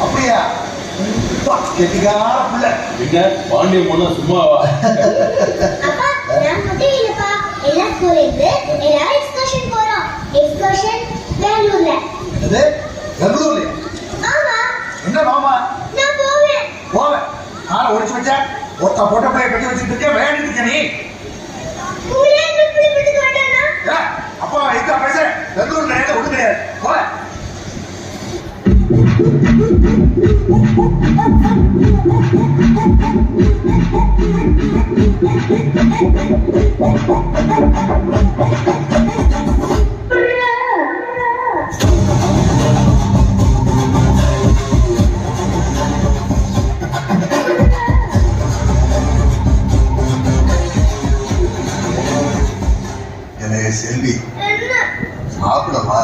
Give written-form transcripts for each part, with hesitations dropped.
அப்படியா? கெட்டிக்கார பிள்ளை. என்ன பாண்டிய பொண்ணா சும்மாவா? அப்பா நான் மட்டும் இல்லப்பா, எல்லா ஸ்கூல்ல இருந்து எல்லாரும் எக்ஸ்கர்ஷன் போறோம். எக்ஸ்கர்ஷன் பெங்களூர்ல. அது பெங்களூர்ல? ஆமா. என்ன மாமா? நான் போவேன். போவேன். ஆனா ஒளிச்சு வச்சா ஒத்த போட்ட போய் கட்டி வச்சுட்டு இருக்க வேண்டிட்டு நீ. உங்களே என்ன பிடிச்சிட்டு வந்தானா? அப்பா இதுக்கு பேச பெங்களூர்ல நேரத்துல ஒண்ணு கிடையாது. போவேன். செல்வி சாப்பிடவா?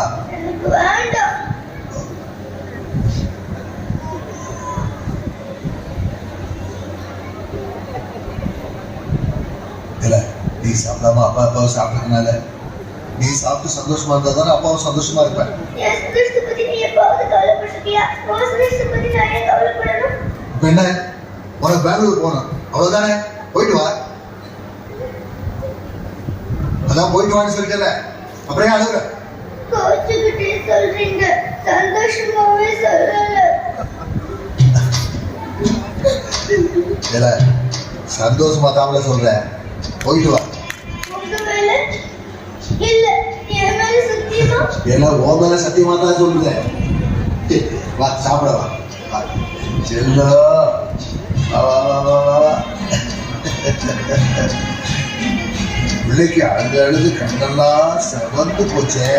வேண்டாம். இல்ல நீ சாப்பிடாம அப்பா அப்பாவும் சாப்பிட்டதுனால நீ சாப்பிட்டு சந்தோஷமா இருந்தா தானே அப்பாவும் சந்தோஷமா இருப்பேன். என்ன உனக்கு பெங்களூர் போகணும் அவ்வளவுதானே? போயிட்டு வா. அதான் போயிட்டு வான்னு சொல்லிட்டல, அப்புறம் அழுகுற. சொல்றீங்க, சந்தோஷமாவே சொல்லல. சந்தோஷமா தாமல சொல்றேன், போயிட்டு வா. எல்லாம் ஓ மேல சத்தியமா தான் சொல்லுறேன். வா சாப்பிட வா. செல்லோ பிள்ளைக்கு அழுது அழுது கண்ணெல்லாம் செவந்து போச்சே.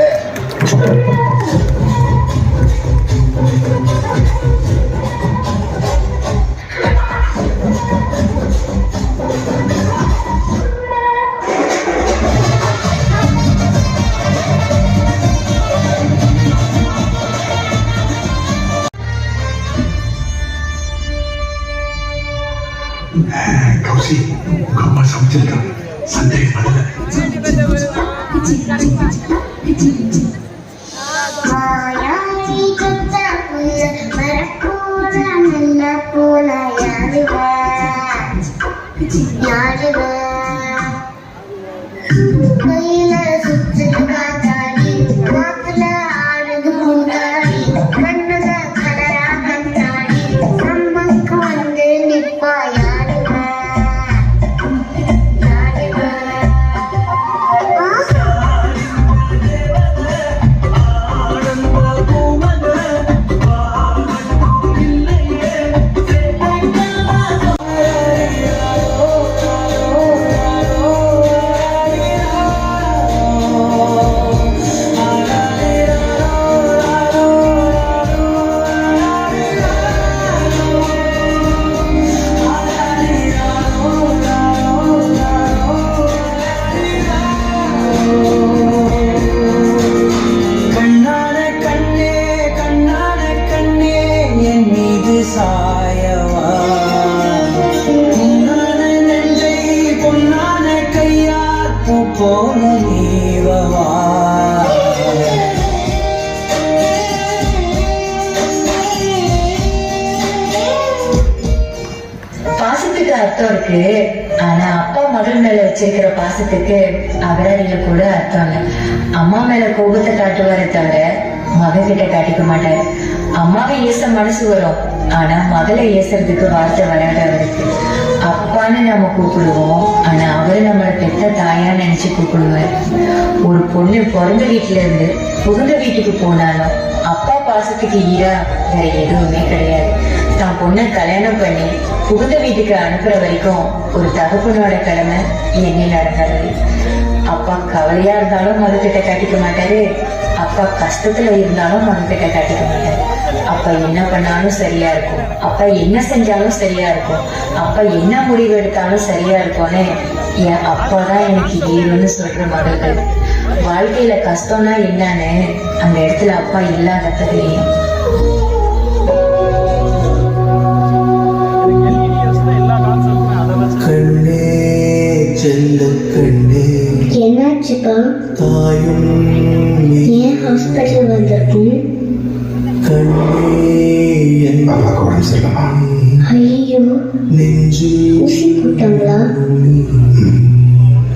கௌசி அம்மா சமைச்சிருக்காங்க, சந்தேகப்படல. பாசத்துக்கு அர்த்தம் இருக்கு, ஆனா அப்பா மகள் மேல வச்சிருக்கிற பாசத்துக்கு அகராதியில கூட அர்த்தம் இல்லை. அம்மா மேல கோபத்தை காட்டுவாரே தவிர மகக்கிட்ட காட்டிக்க மாட்டாரு. அம்மாவை ஏச மனசு வரும், ஆனா மகளை ஏசுறதுக்கு வார்த்தை வராது அவருக்கு. அப்பான்னு நம்ம கூப்பிடுவோம், ஆனா அவரு நம்மளை பெத்த தாயா நினைச்சு கூப்பிடுவாரு. ஒரு பொண்ணு பிறந்த வீட்டுல இருந்து புகுந்த வீட்டுக்கு போனாலும் அப்பா பாசத்துக்கு ஈடா வேற எதுவுமே கிடையாது. தான் பொண்ணை கல்யாணம் பண்ணி புகுந்த வீட்டுக்கு அனுப்புற வரைக்கும் ஒரு தகப்பனோட கடமை எண்ணில் நடக்காது. அப்பா கவலையா இருந்தாலும் மகக்கிட்ட காட்டிக்க மாட்டாரு, அப்பா கஷ்டத்துல இருந்தாலும் மகக்கிட்ட காட்டிக்க மாட்டாரு. அப்பா என்ன பண்ணாலும் சரியா இருக்கும், அப்பா என்ன செஞ்சாலும் சரியா இருக்கும், அப்பா என்ன முடிவு எடுத்தாலும் சரியா இருக்கும்னு என் அப்பாதான் எனக்கு ஈரோன்னு சொல்ற மகள்கள். வாழ்க்கையில கஷ்டம்னா என்னன்னு அந்த இடத்துல அப்பா இல்லாதப்ப தெரியும். என்னாச்சுப்பா? தாயும் 也好，但是我的不。 கண்ணே, 也好，但是我的不。 என் 也好，但是我的不。 கண்ணே, அப்பாவுக்கு உடம்பு சரியில்லைம்மா. ஐயோ, ஊசி போட்டாங்களா?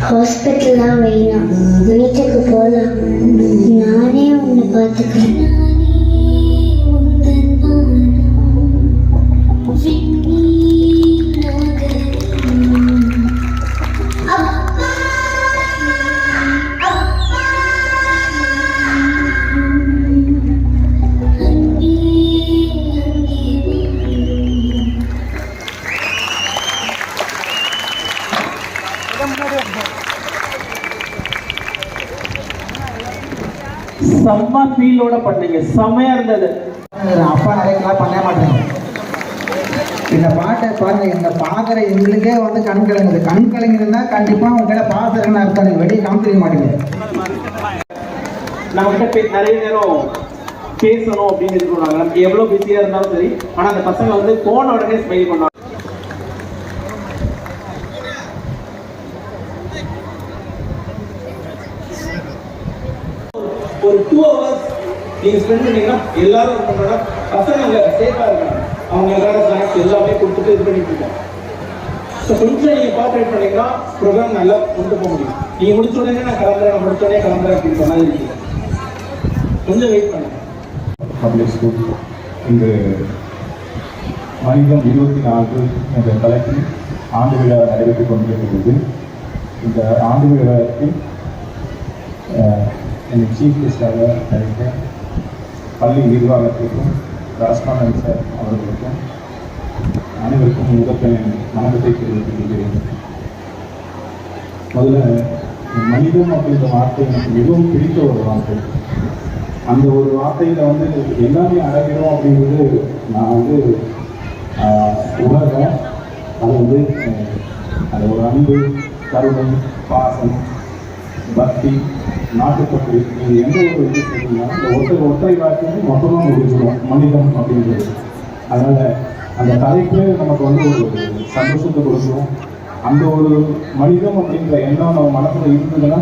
ஹாஸ்பிட்டல்லாம் வேணாம், வீட்டுக்கு போகலாம். நானே உன்னை பார்த்துக்கிறேன். செம்ம ஃபீலோட பண்ணீங்க, செம்மையா இருந்தது. அப்பா நிறைய பண்ண மாட்டேங்க. இந்த பாட்டை பாருங்க, இந்த பார்க்குற எங்களுக்கே வந்து கண் கலங்குது. கண் கலங்குதுன்னா கண்டிப்பாக உங்ககிட்ட பாசுறேன்னு அர்த்தம். வெளியே காமிக்க மாட்டேங்க. நம்மகிட்ட நிறைய நேரம் பேசணும் அப்படின்னு இருக்கணும். நம்ம எவ்வளோ பிஸியாக இருந்தாலும் சரி, ஆனால் அந்த பசங்க வந்து போன உடனே ஸ்மைல் பண்ணுவாங்க. ஒரு 2 hours நீங்க ஸ்பெண்ட் பண்ணீங்கன்னா எல்லாரும் இருக்கணும். பசங்க சேஃபா இருக்காங்க, அவங்க எல்லாரும் ஸ்நாக்ஸ் எல்லாமே கொடுத்துட்டு இது பண்ணிட்டு இருக்காங்க. ஸோ கொஞ்சம் நீங்க கோஆப்ரேட் பண்ணீங்கன்னா ப்ரோக்ராம் நல்லா கொண்டு போக முடியும். நீங்க முடிச்ச உடனே நான் கிளம்புறேன், முடிச்ச உடனே கிளம்புறேன் அப்படின்னு சொன்னா இருக்கு. கொஞ்சம் வெயிட் பண்ணுங்க. பப்ளிக் ஸ்கூல் இங்கு மனிதம் 24 என்ற தலைப்பில் ஆண்டு விழா நடைபெற்றுக் கொண்டிருக்கிறது. இந்த ஆண்டு விழாவில் எனக்கு சீஃப் கெஸ்டாக அழைத்த பள்ளி நிர்வாகத்திற்கும் ராஜ்காமன் சார் அவர்களுக்கும் அனைவருக்கும் முதற்கன் வணக்கத்தை தெரிவித்துக் கொள்கிறேன். முதல்ல மனிதம் அப்படின்ற வார்த்தை எனக்கு மிகவும் பிடித்த ஒரு வார்த்தை. அந்த ஒரு வார்த்தையில் வந்து எல்லாமே அடங்கிடும் அப்படிங்கிறது நான் வந்து உணர்றேன். அது வந்து அது ஒரு அன்பு, கருணை, பாசம், பக்தி, நாட்டுப்பற்று, இது எந்த ஒரு இது சொல்லிங்கன்னா இந்த ஒற்றை வார்த்தையை மொத்தமாக முடிச்சிடும் மனிதம் அப்படின்றது. அதனால் அந்த தலைப்பு நமக்கு வந்து ஒரு சந்தோஷத்தை கொடுக்கும். அந்த ஒரு மனிதம் அப்படின்ற எண்ணம் நம்ம மனசில் இருந்ததுன்னா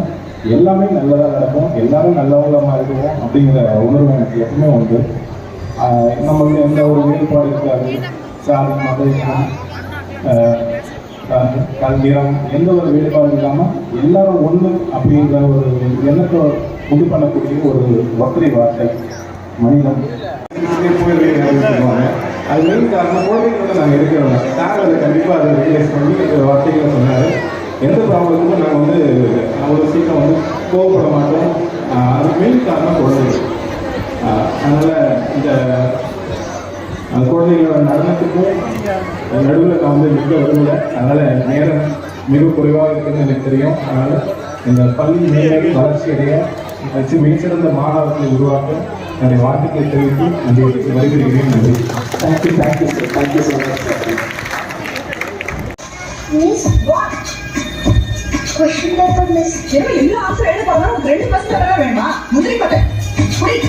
எல்லாமே நல்லதாக நடக்கும், எல்லாரும் நல்லவங்களமாக இருக்குவோம் அப்படிங்கிற உணர்வு எனக்கு எப்பவுமே உண்டு. நம்மளுக்கு எந்த ஒரு வேறுபாடு இருக்காது. சாதி, மத, கல்வியம் எந்த ஒரு வேறுபாடு இல்லாமல் எல்லாரும் ஒன்று அப்படிங்கிற ஒரு எண்ணத்தை உண்டு பண்ணக்கூடிய ஒரு ஒற்றை வார்த்தை மனிதம். சொல்லுவாங்க. அது மெயின் காரணம் குழந்தைங்களோட நாங்கள் இருக்கிறோம். சார் அதை கண்டிப்பாக அதை ரியலைஸ் பண்ணி இந்த வார்த்தைகளை சொன்னார். எந்த ப்ராப்ளத்துக்கும் நாங்கள் வந்து அவ்வளோ சீக்கிரம் வந்து கோவப்பட மாட்டோம். அது மெயின் காரணம் குழந்தைகள். அதனால் இந்த குழந்தைகளோட நடனத்துக்கும் நடுவில் நான் வந்து மிக விரும்பலை. அதனால் நேரம் மிக குறைவாக இருக்குதுன்னு எனக்கு தெரியும். அதனால் இந்த பள்ளி மேலே வளர்ச்சி அடைய மிகச்சிறந்த மாணவர்களை உருவாக்க என்னுடைய வாழ்த்துக்களை தெரிவித்து நன்றி வருகிறேன். நன்றி. Thank you sir. Thank you so much. Miss, what? Question paper, miss. எல்லா ஆன்சர் எழுத போறோம். 2 பஸ் தர வேணுமா? முதலி பட்டை. புடி.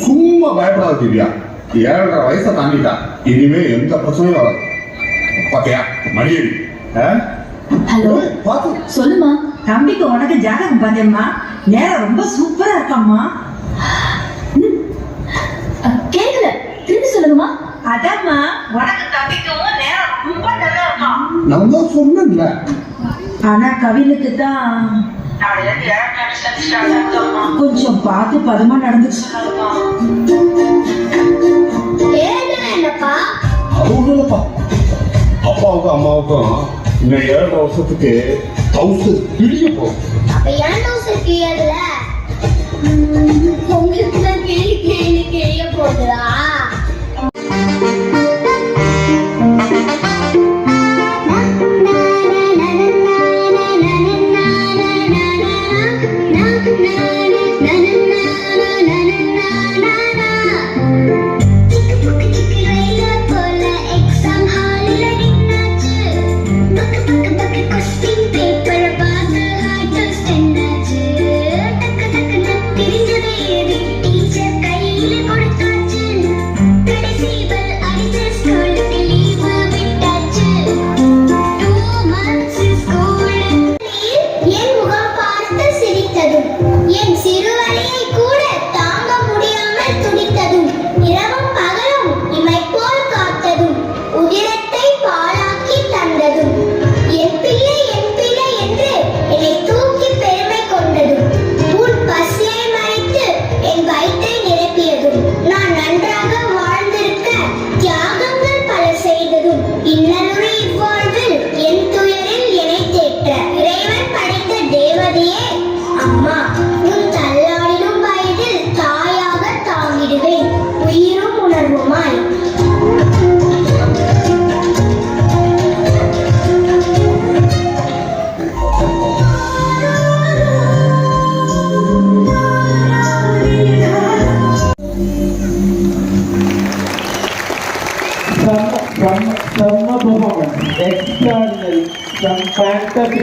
சும்மா பயப்படாத திவ்யா, 7.5 வயசை தாண்டிட்டா. இனிமே எந்த பிரச்சனையும் வராது. பாத்தியா மணியடி. ஹலோ, சொல்லுமா. தம்பிக்கு உனக்கு ஜாதகம் பார்த்தேம்மா. நேரம் ரொம்ப சூப்பரா இருக்காம்மா. கேட்கல, திரும்பி சொல்லுங்கம்மா. அதாம்மா, உனக்கு தம்பிக்கும் நேரம் ரொம்ப நல்லா இருக்காம். நான் தான் சொன்னேன்ல. ஆனா கவினுக்கு தான் கொஞ்சம் பார்த்து பதமா நடந்துச்சு. என்னப்பா அவங்களப்பா அப்பாவுக்கும் அம்மாவுக்கும் இன்னும் 7 வருஷத்துக்கு 1000 பிடிக்க போகும். அப்ப ஏன் டவுசர் கிழியல? உங்களுக்கு தான் கிழிய போகுதா?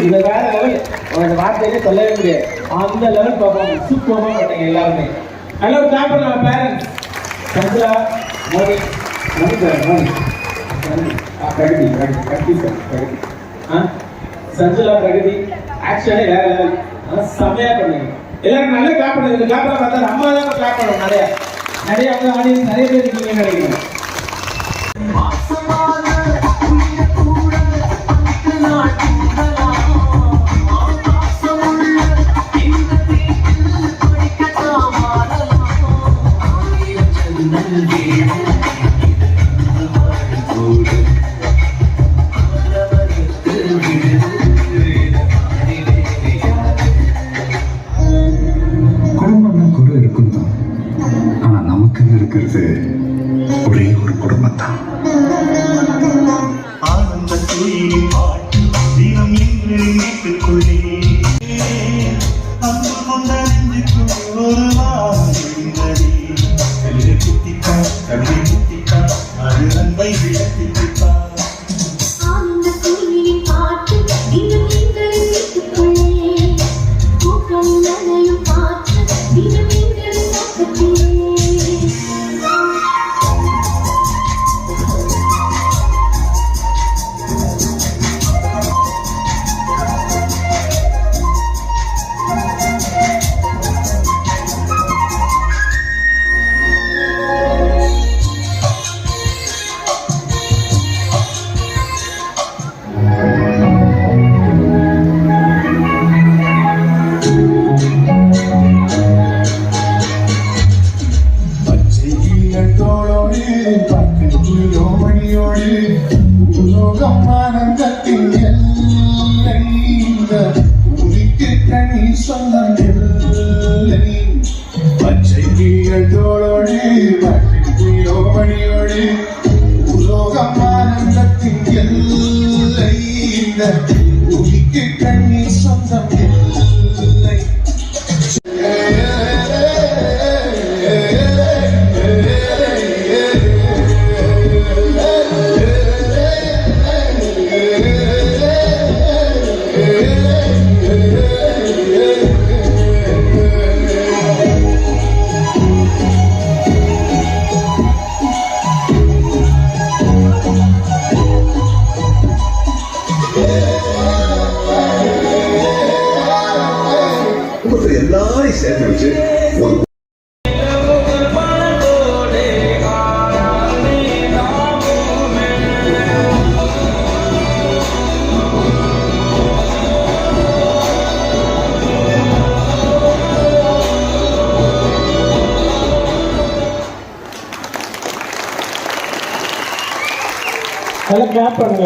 இதை வேற லெவல் உனக்கு வார்த்தையிலே சொல்லவே முடியாது. அந்த லெவல் பர்ஃபார்மன்ஸ் சூப்பராக பண்ணிட்டீங்க எல்லாருமே. ஹலோ கிளாப் பண்ணலாம் parents. Chandra Modi Modi sir Modi Pragathi Pragathi sir Pragathi Chandra Pragathi actually வேற லெவல் செம்மையா பண்ணீங்க. எல்லாரும் நல்லா கிளாப் பண்ணுங்க. கிளாப் பண்ண பார்த்தா அம்மா தான் கிளாப் பண்ணுவோம். நிறைய அவங்க ஆடியன்ஸ் நிறைய பேர் இருக்கீங்கன்னு நினைக்கிறேன். குடும்பம்னா குறை இருக்கும் தான், ஆனா நமக்குன்னு இருக்கிறது ஒரே ஒரு குடும்பம் தான். ஆனந்த தூயின் பாட்டு தினம் என்று வீட்டுக்குள்ளே அன்பு கொண்ட நெஞ்சுக்குள் ஒரு வாழ்ந்ததே. கவிதை குத்திக்கா கவிதை குத்திக்கா அது அன்பை விளக்கிக்கா. ஆனந்த தூயின் பாட்டு தினம் எங்கள் வீட்டுக்குள்ளே பூக்கள் நனையும் பாட்டு தினம் எங்கள் பக்கத்திலே. எல்லாரையும் சேர்த்து வச்சு ஒரு நல்லா கிளாப் பண்ணுங்க.